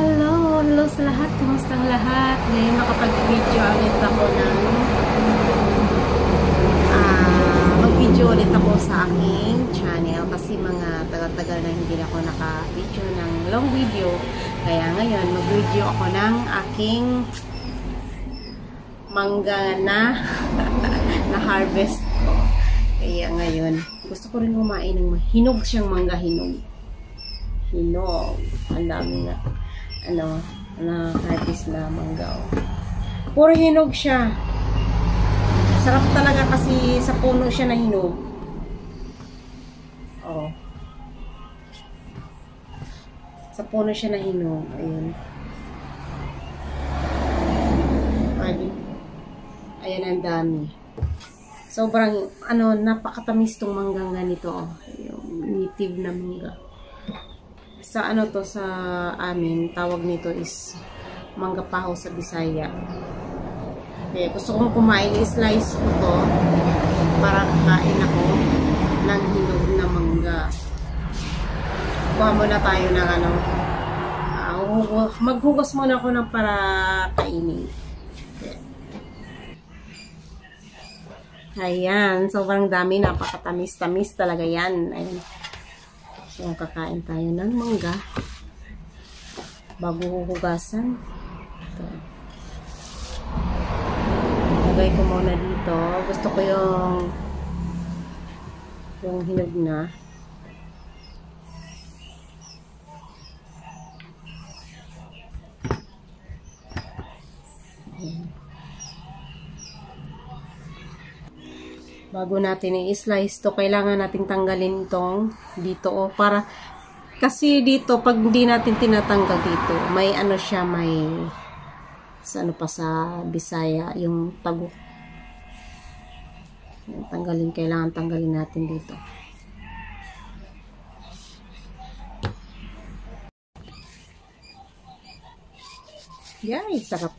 Hello sa lahat. Kumusta ang lahat? Ngayon makapag-video ulit ako ng mag-video ulit ako sa aking channel kasi mga tagal-tagal na hindi ako naka-video ng long video. Kaya ngayon mag-video ako ng aking mangga na harvest ko. Kaya ngayon gusto ko rin kumain ng hinog siyang mangga, hinog. Ang dami na harvest na mangga. Puro hinog siya. Sarap talaga kasi sa puno siya na hinog. Sa puno siya na hinog. Ayan ang dami. Sobrang napakatamis tong manggang ganito. Yung native na mangga. Sa sa amin, tawag nito is mangga paho sa Bisaya. Kaya gusto kong kumain, i-slice ko to para kain ako ng hinog na mangga. Kuha muna tayo ng maghugas muna ako ng para kainin. Ayan, sobrang dami, napakatamis-tamis talaga yan. Ayan. So, kakain tayo ng mangga bago huhugasan. Ito. Lagay ko muna dito. Gusto ko yung hinog na. Bago natin i-slice to, kailangan nating tanggalin tong dito para kasi dito pag hindi natin tinatanggal dito, may siya, may sa sa Bisaya yung tago. Kailangan tanggalin natin dito. Yay, sarap.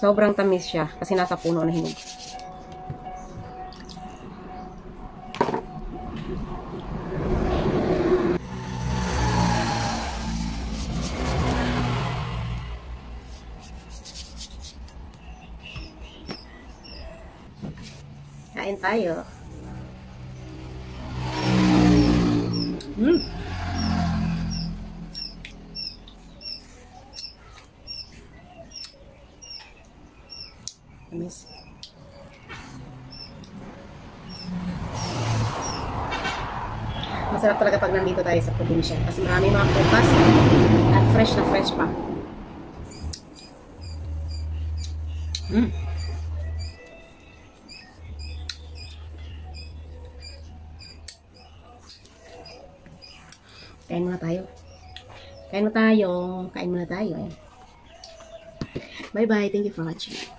Sobrang tamis siya kasi nasa puno na hinog. Kain tayo. Tamis. Masarap talaga pag nandito tayo sa probinsya kasi marami mga prutas at fresh na fresh pa. Kain muna tayo. Kain muna tayo. Bye bye. Thank you for watching.